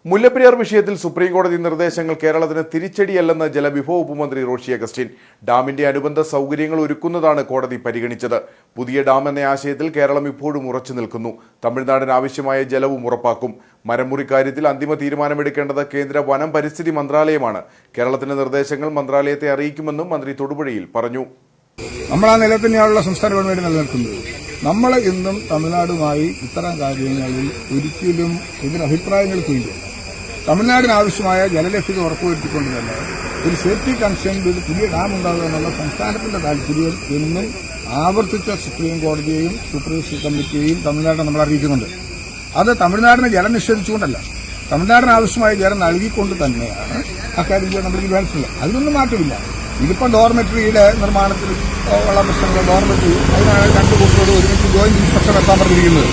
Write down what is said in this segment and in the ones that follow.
മുല്ലപ്പെരിയാർ വിഷയത്തിൽ സുപ്രീംകോടതി നിർദ്ദേശങ്ങൾ കേരളത്തിന് തിരിച്ചടിയല്ലെന്ന് ജലവിഭവ ഉപമന്ത്രി റോഷി അഗസ്റ്റിൻ. ഡാമിന്റെ അനുബന്ധ സൗകര്യങ്ങൾ ഒരുക്കുന്നതാണ് കോടതി പരിഗണിച്ചത്. പുതിയ ഡാം എന്ന ആശയത്തിൽ കേരളം ഇപ്പോഴും ഉറച്ചു നിൽക്കുന്നു. തമിഴ്നാടിന് ആവശ്യമായ ജലവും ഉറപ്പാക്കും. മരമുറി കാര്യത്തിൽ അന്തിമ തീരുമാനമെടുക്കേണ്ടത് കേന്ദ്ര വനം പരിസ്ഥിതി മന്ത്രാലയമാണ്. കേരളത്തിന്റെ നിർദ്ദേശങ്ങൾ മന്ത്രാലയത്തെ അറിയിക്കുമെന്നും മന്ത്രി തൊടുപുഴയിൽ പറഞ്ഞു. നമ്മൾ ആ നില തന്നെയാണുള്ള സംസ്ഥാന ഗവൺമെന്റ് നിലനിൽക്കുന്നത്. നമ്മൾ ഇന്നും തമിഴ്നാടുമായി ഇത്തരം കാര്യങ്ങളിൽ ഒരിക്കലും ഇതിന് അഭിപ്രായങ്ങൾക്കില്ല. തമിഴ്നാടിന് ആവശ്യമായ ജലലഭ്യത ഉറപ്പുവരുത്തിക്കൊണ്ട് തന്നെ ഒരു സേഫ്റ്റി കൺസേണിൽ ഒരു പുതിയ ഡാം ഉണ്ടാകുക എന്നുള്ള സംസ്ഥാനത്തിന്റെ താല്പര്യം എന്നും ആവർത്തിച്ച സുപ്രീം കോടതിയെയും സുപ്രീം കമ്മിറ്റിയെയും തമിഴ്നാടിനെ നമ്മൾ അറിയിക്കുന്നുണ്ട്. അത് തമിഴ്നാടിനെ ജലം നിഷേധിച്ചുകൊണ്ടല്ല, തമിഴ്നാടിന് ആവശ്യമായ ജലം നൽകിക്കൊണ്ട് തന്നെയാണ് അക്കാര്യത്തിൽ നമ്മൾ തീരുമാനിച്ചിട്ടുള്ളത്. അതിനൊന്നും മാറ്റമില്ല. ഇതിപ്പോൾ ഡോർമെറ്ററിയുടെ നിർമ്മാണത്തിൽ ഉള്ള പ്രശ്നങ്ങൾ, ഡോർമെറ്ററി അതിനാണ് രണ്ട് കൂട്ടരോട് ഒരുമിച്ച് ജോയിന്റ് ഇൻസ്പെക്ഷൻ നടത്താൻ പറഞ്ഞിരിക്കുന്നത്.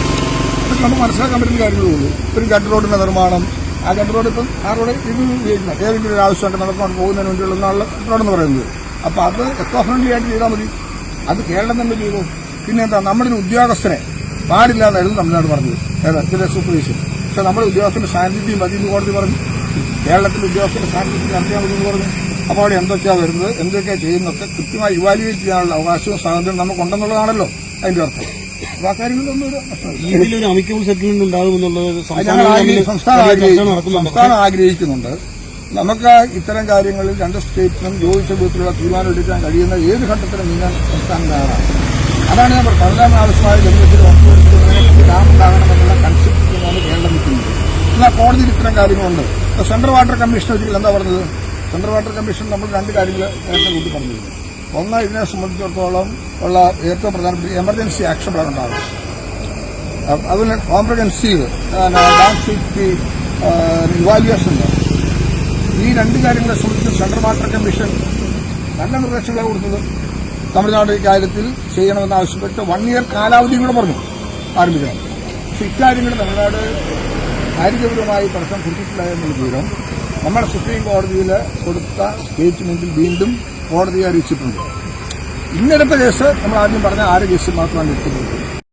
അതൊക്കെ നമുക്ക് മനസ്സിലാക്കാൻ പറ്റുന്ന കാര്യങ്ങളേ ഉള്ളൂ. ഒരു ഗട്ട് റോഡിന്റെ നിർമ്മാണം, ആ ഗട്ട് റോഡ് ഇപ്പം ആ റോഡ് ഇത് ഉപയോഗിക്കുന്ന ഏതെങ്കിലും ഒരു ആവശ്യമായിട്ട് നടക്കാൻ പോകുന്നതിന് വേണ്ടിയുള്ള റോഡെന്ന് പറയുന്നത്. അപ്പോൾ അത് എക്കോ ഫ്രണ്ട്ലി ആയിട്ട് ചെയ്താൽ മതി. അത് കേരളം തന്നെ ചെയ്തു. പിന്നെ എന്താ, നമ്മുടെ ഒരു ഉദ്യോഗസ്ഥനെ പാടില്ല എന്നായിരുന്നു തമിഴ്നാട് പറഞ്ഞത്, ഇതിന്റെ സൂപ്പർവിഷൻ. പക്ഷെ നമ്മുടെ ഉദ്യോഗസ്ഥന്റെ സാന്നിധ്യം മതി എന്ന് കോടതി പറഞ്ഞു. കേരളത്തിലെ ഉദ്യോഗസ്ഥന്റെ സാന്നിധ്യം നടത്തിയാൽ മതി എന്ന് പറഞ്ഞു. അപ്പോൾ അവിടെ എന്തൊക്കെയാണ് വരുന്നത്, എന്തൊക്കെയാണ് ചെയ്യുന്നതൊക്കെ കൃത്യമായി ഇവാലുവേറ്റ് ചെയ്യാനുള്ള അവകാശവും സ്വാതന്ത്ര്യം നമുക്കുണ്ടെന്നുള്ളതാണല്ലോ അതിന്റെ അർത്ഥം. അപ്പോൾ ആ കാര്യങ്ങളിലൊന്നും ഒരു സംസ്ഥാനം ആഗ്രഹിക്കുന്നുണ്ട്. നമുക്ക് ഇത്തരം കാര്യങ്ങളിൽ രണ്ട് സ്റ്റേറ്റിനും യോജിച്ച വിധത്തിലുള്ള തീരുമാനം എടുക്കാൻ കഴിയുന്ന ഏത് ഘട്ടത്തിലും നീങ്ങാൻ സംസ്ഥാനം തയ്യാറാണ്. അതാണ് ഞാൻ പറഞ്ഞത്. തമിഴ്നാടിന് ആവശ്യമായ ജനത്തിൽ ഉറപ്പുവരുത്തുന്നതിന് ഡാം ഉണ്ടാകണമെന്നുള്ള കൺസെപ്റ്റിലാണ് കേരളം നിൽക്കുന്നത്. എന്നാൽ കോടതിയിൽ ഇത്തരം കാര്യങ്ങളുണ്ട്. സെൻട്രൽ വാട്ടർ കമ്മീഷൻ ഒരിക്കലും എന്താ പറഞ്ഞത്? സെൻട്രൽ വാട്ടർ കമ്മീഷൻ നമ്മൾ രണ്ട് കാര്യങ്ങൾ നേരത്തെ കൂട്ടി പറഞ്ഞിരുന്നു. ഒന്ന്, ഇതിനെ സംബന്ധിച്ചിടത്തോളം ഉള്ള ഏറ്റവും പ്രധാനപ്പെട്ട എമർജൻസി ആക്ഷൻ പ്ലാൻ ഉണ്ടാകും. അതിന് കോംപ്രഹെൻസീവ് ഡാം സേഫ്റ്റി ഇവാലുവേഷൻ ഉണ്ടാകും. ഈ രണ്ട് കാര്യങ്ങളെ സംബന്ധിച്ച് സെൻട്രൽ വാട്ടർ കമ്മീഷൻ നല്ല നിർദ്ദേശങ്ങളാണ് കൊടുത്തത്. തമിഴ്നാട് ഇക്കാര്യത്തിൽ ചെയ്യണമെന്ന് ആവശ്യപ്പെട്ട് 1 year കാലാവധിയും കൂടെ പറഞ്ഞു ആരംഭിക്കണം. പക്ഷെ ഇക്കാര്യങ്ങൾ തമിഴ്നാട് കാര്യഗൗരവമായി പ്രശ്നം കൊടുത്തിട്ടില്ല എന്നുള്ള വിവരം നമ്മുടെ സുപ്രീം കോടതിയിൽ കൊടുത്ത സ്റ്റേറ്റ്മെന്റിൽ വീണ്ടും കോടതിയെ അറിയിച്ചിട്ടുണ്ട്. ഇന്നലത്തെ കേസ് നമ്മൾ ആദ്യം പറഞ്ഞ 6 കേസ് മാത്രമാണ് എടുത്തിട്ടുള്ളത്.